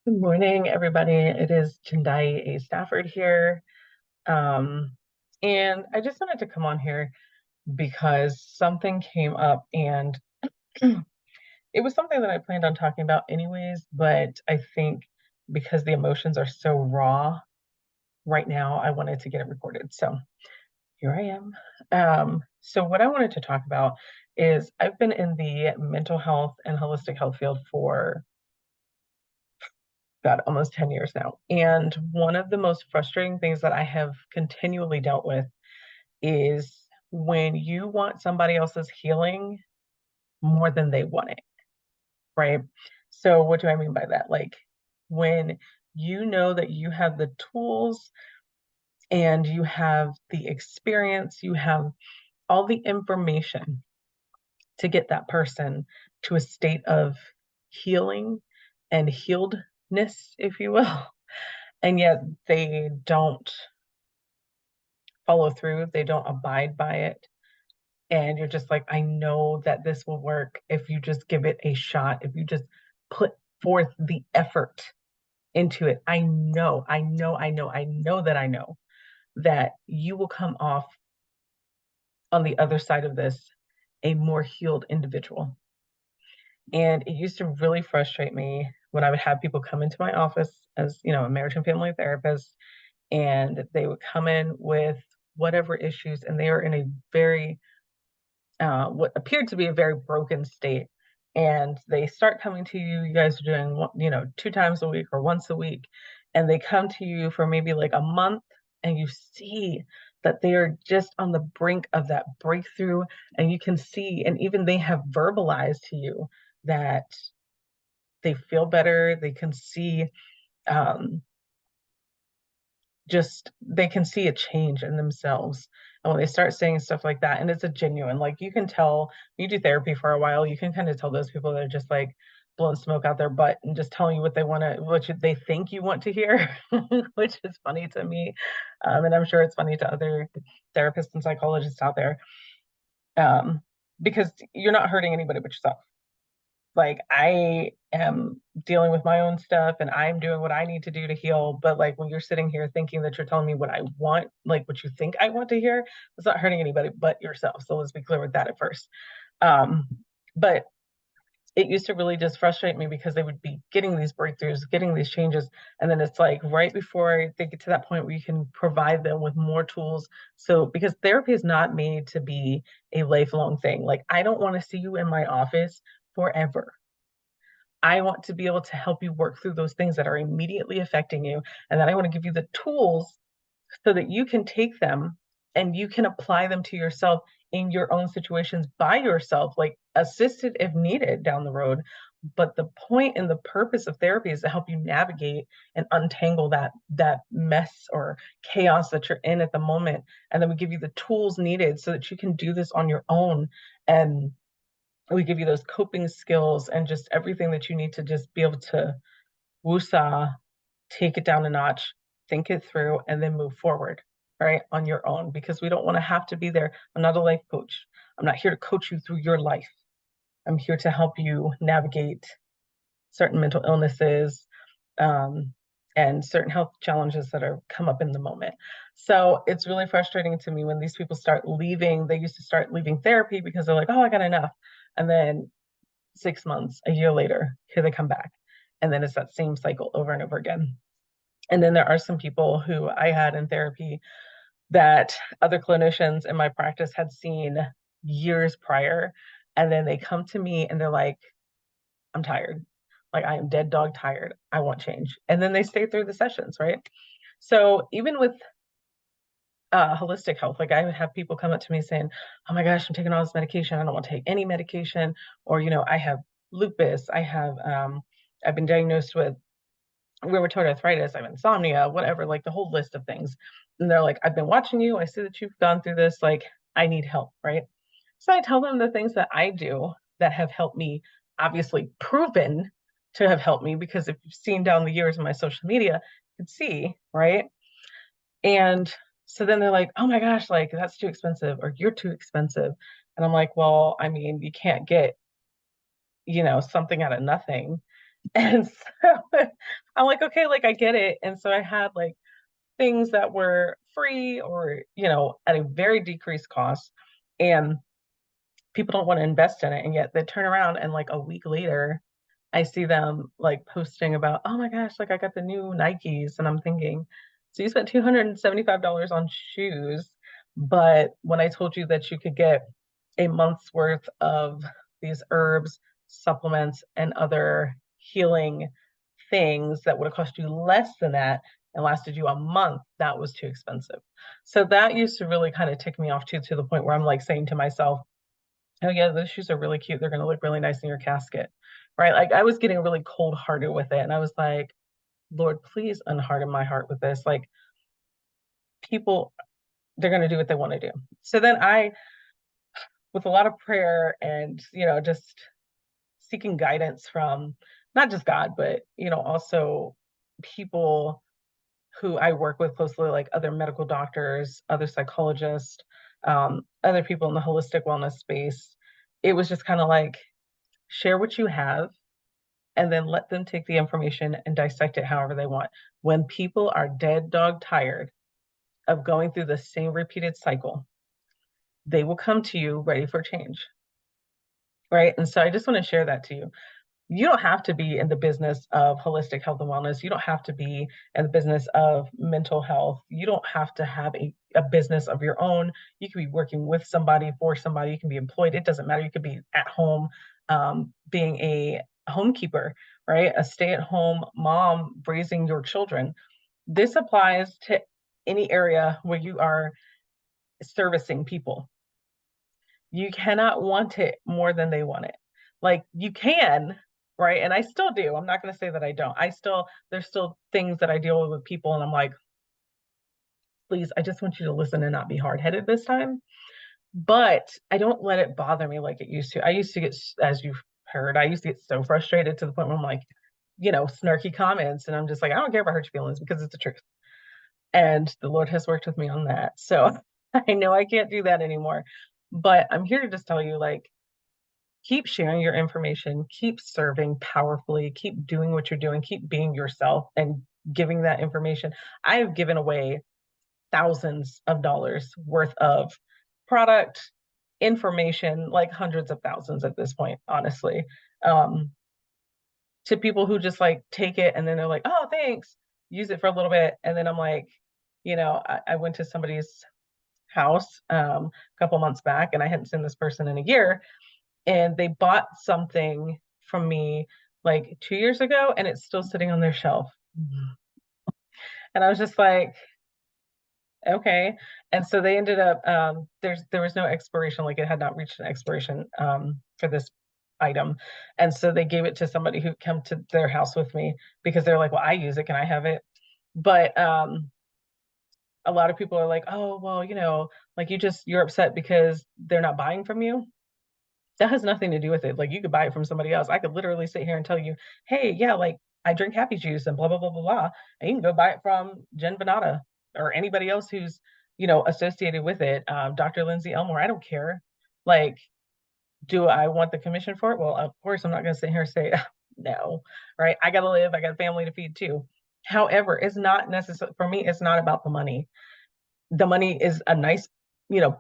Good morning, everybody. It is Jendai A. Stafford here. Um, and I just wanted to come on here because something came up and it was something that I planned on talking about anyways, but I think because the emotions are so raw right now, I wanted to get it recorded. So here I am. So what I wanted to talk about is I've been in the mental health and holistic health field for God, almost 10 years now. And one of the most frustrating things that I have continually dealt with is when you want somebody else's healing more than they want it, right? So, what do I mean by that? Like, when you know that you have the tools and you have the experience, you have all the information to get that person to a state of healing and healedness, if you will. And yet they don't follow through, they don't abide by it. And you're just like, I know that this will work if you just give it a shot, if you just put forth the effort into it. I know that you will come off on the other side of this a more healed individual. And it used to really frustrate me when I would have people come into my office as, a marriage and family therapist, and they would come in with whatever issues, and they are in a very what appeared to be a very broken state. And they start coming to you. You guys are doing, two times a week or once a week, and they come to you for maybe like a month, and you see that they are just on the brink of that breakthrough. And you can see, and even they have verbalized to you that they feel better. They can see um, just they can see a change in themselves. And when they start saying stuff like that, and it's a genuine, like you can tell, you do therapy for a while, you can kind of tell those people that are just like blowing smoke out their butt and just telling you what they want to, what they think you want to hear, which is funny to me. And I'm sure it's funny to other therapists and psychologists out there, um, because you're not hurting anybody but yourself. Like I am dealing with my own stuff and I'm doing what I need to do to heal. But like when you're sitting here thinking that you're telling me what I want, like what you think I want to hear, it's not hurting anybody but yourself. So let's be clear with that at first. Um, but it used to really just frustrate me because they would be getting these breakthroughs, getting these changes. And then it's like right before they get to that point where you can provide them with more tools. So, because therapy is not made to be a lifelong thing. Like, I don't want to see you in my office forever. I want to be able to help you work through those things that are immediately affecting you. And then I want to give you the tools so that you can take them and you can apply them to yourself in your own situations by yourself, like assisted if needed down the road. But the point and the purpose of therapy is to help you navigate and untangle that mess or chaos that you're in at the moment. And then we give you the tools needed so that you can do this on your own. And we give you those coping skills and just everything that you need to just be able to woosah, take it down a notch, think it through, and then move forward, right, on your own, because we don't want to have to be there. I'm not a life coach. I'm not here to coach you through your life. I'm here to help you navigate certain mental illnesses, um, and certain health challenges that are come up in the moment. So it's really frustrating to me when these people start leaving. They used to start leaving therapy because they're like, oh, I got enough. And then 6 months, a year later, here they come back. And then it's that same cycle over and over again. And then there are some people who I had in therapy that other clinicians in my practice had seen years prior. And then they come to me and they're like, I'm tired. Like, I am dead dog tired. I want change. And then they stay through the sessions, right? So even with holistic health, like I would have people come up to me saying, oh my gosh, I'm taking all this medication. I don't want to take any medication. Or, I have lupus. I've been diagnosed with rheumatoid arthritis, I have insomnia, whatever, like the whole list of things. And they're like, I've been watching you. I see that you've gone through this. Like, I need help, right? So I tell them the things that I do that have helped me, obviously proven to have helped me, because if you've seen down the years of my social media, you can see, right? And so then they're like, oh my gosh, like that's too expensive or you're too expensive. And I'm like, well, I mean, you can't get, something out of nothing. And so I'm like, okay, like I get it. And so I had like things that were free or, at a very decreased cost. And people don't want to invest in it. And yet they turn around and like a week later, I see them like posting about, oh my gosh, like I got the new Nikes. And I'm thinking, so you spent $275 on shoes. But when I told you that you could get a month's worth of these herbs, supplements, and other healing things that would have cost you less than that and lasted you a month, that was too expensive. So that used to really kind of tick me off too, to the point where I'm like saying to myself, oh yeah, those shoes are really cute. They're going to look really nice in your casket. Right. Like I was getting really cold hearted with it. And I was like, Lord, please unharden my heart with this. Like people, they're going to do what they want to do. So then with a lot of prayer and, just seeking guidance from not just God, but, also people who I work with closely, like other medical doctors, other psychologists, other people in the holistic wellness space. It was just kind of like, share what you have and then let them take the information and dissect it however they want. When people are dead dog tired of going through the same repeated cycle, they will come to you ready for change. Right. And so I just want to share that to you. You don't have to be in the business of holistic health and wellness. You don't have to be in the business of mental health. You don't have to have a business of your own. You can be working with somebody, for somebody. You can be employed. It doesn't matter. You could be at home, being a homekeeper, right? A stay at home mom raising your children. This applies to any area where you are servicing people. You cannot want it more than they want it. Like you can, right? And I still do. I'm not going to say that I don't. There's still things that I deal with people, and I'm like, please, I just want you to listen and not be hard headed this time. But I don't let it bother me like it used to. I used to get, as you've heard, I used to get so frustrated to the point where I'm like, snarky comments. And I'm just like, I don't care if I hurt your feelings because it's the truth. And the Lord has worked with me on that. So I know I can't do that anymore. But I'm here to just tell you, like, keep sharing your information, keep serving powerfully, keep doing what you're doing, keep being yourself and giving that information. I have given away thousands of dollars worth of product information, like hundreds of thousands at this point, honestly, um, to people who just like take it and then they're like, oh, thanks, use it for a little bit. And then I'm like, I went to somebody's house a couple months back and I hadn't seen this person in a year and they bought something from me like 2 years ago and it's still sitting on their shelf. And I was just like, okay. And so they ended up there was no expiration, like it had not reached an expiration for this item. And so they gave it to somebody who come to their house with me because they're like, well, I use it, can I have it? But a lot of people are like, oh, well, like you're upset because they're not buying from you. That has nothing to do with it. Like you could buy it from somebody else. I could literally sit here and tell you, hey, yeah, like I drink happy juice and blah blah blah blah blah. And you can go buy it from Jen Venata or anybody else who's, associated with it. Dr. Lindsay Elmore, I don't care. Like, do I want the commission for it? Well, of course, I'm not gonna sit here and say no, right? I gotta live, I got a family to feed too. However, it's not necessary for me, it's not about the money. The money is a nice,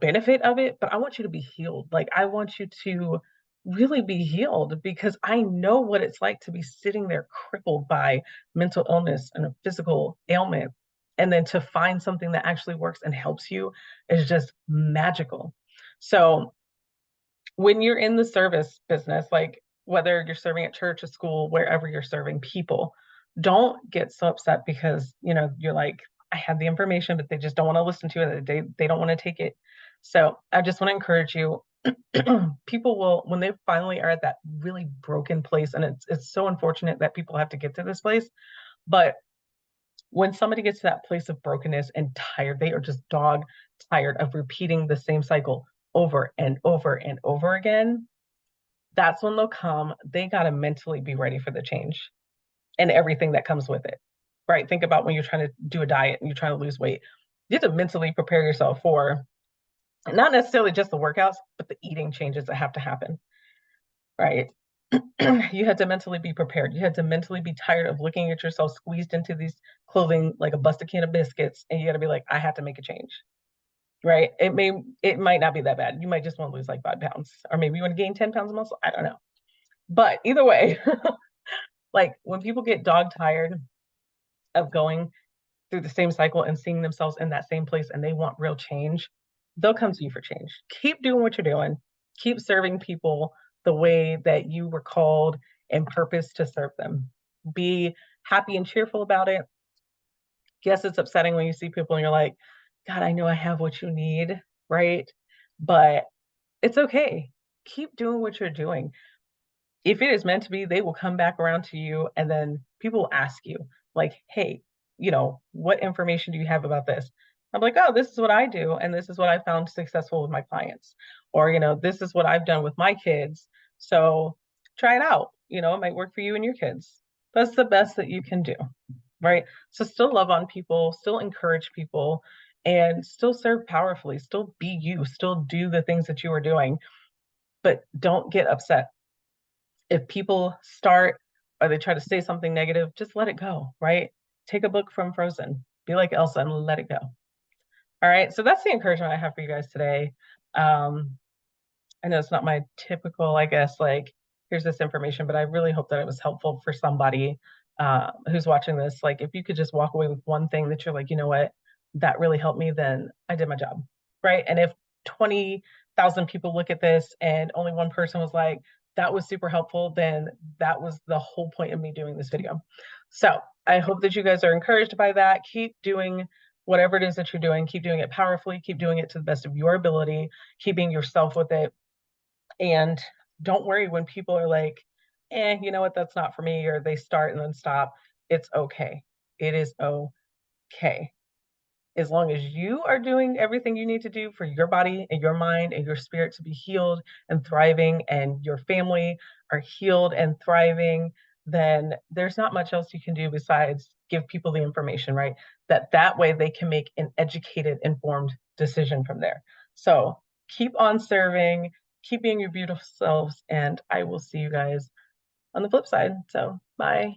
benefit of it, but I want you to be healed. Like I want you to really be healed because I know what it's like to be sitting there crippled by mental illness and a physical ailment. And then to find something that actually works and helps you is just magical. So when you're in the service business, like whether you're serving at church, a school, wherever you're serving people, don't get so upset because, you're like, I have the information, but they just don't want to listen to it. They don't want to take it. So I just want to encourage you. People will, when they finally are at that really broken place, and it's so unfortunate that people have to get to this place, but when somebody gets to that place of brokenness and tired, they are just dog tired of repeating the same cycle over and over and over again. That's when they'll come. They got to mentally be ready for the change and everything that comes with it. Right? Think about when you're trying to do a diet and you're trying to lose weight. You have to mentally prepare yourself for not necessarily just the workouts, but the eating changes that have to happen. Right? You had to mentally be prepared. You had to mentally be tired of looking at yourself squeezed into these clothing like a busted can of biscuits, and you got to be like, I have to make a change, right? It might not be that bad. You might just want to lose like 5 pounds, or maybe you want to gain 10 pounds of muscle. I don't know, but either way, like when people get dog tired of going through the same cycle and seeing themselves in that same place and they want real change, they'll come to you for change. Keep doing what you're doing. Keep serving people the way that you were called and purposed to serve them. Be happy and cheerful about it. Yes, it's upsetting when you see people and you're like, God, I know I have what you need, right? But it's okay. Keep doing what you're doing. If it is meant to be, they will come back around to you and then people will ask you, like, hey, what information do you have about this? I'm like, oh, this is what I do, and this is what I found successful with my clients. Or, this is what I've done with my kids. So try it out. It might work for you and your kids. That's the best that you can do, right? So still love on people, still encourage people, and still serve powerfully, still be you, still do the things that you are doing, but don't get upset if people start or they try to say something negative, just let it go, right? Take a book from Frozen, be like Elsa and let it go. All right. So that's the encouragement I have for you guys today. Um, I know it's not my typical, I guess, like, here's this information, but I really hope that it was helpful for somebody who's watching this. Like, if you could just walk away with one thing that you're like, you know what, that really helped me, then I did my job. Right. And if 20,000 people look at this and only one person was like, that was super helpful, then that was the whole point of me doing this video. So I hope that you guys are encouraged by that. Keep doing whatever it is that you're doing. Keep doing it powerfully. Keep doing it to the best of your ability. Keeping yourself with it, and don't worry when people are like, you know what, that's not for me, or they start and then stop. It's okay. It is okay. As long as you are doing everything you need to do for your body and your mind and your spirit to be healed and thriving, and your family are healed and thriving, then there's not much else you can do besides give people the information, right? That way they can make an educated, informed decision from there. So keep on serving, keep being your beautiful selves, and I will see you guys on the flip side. So bye.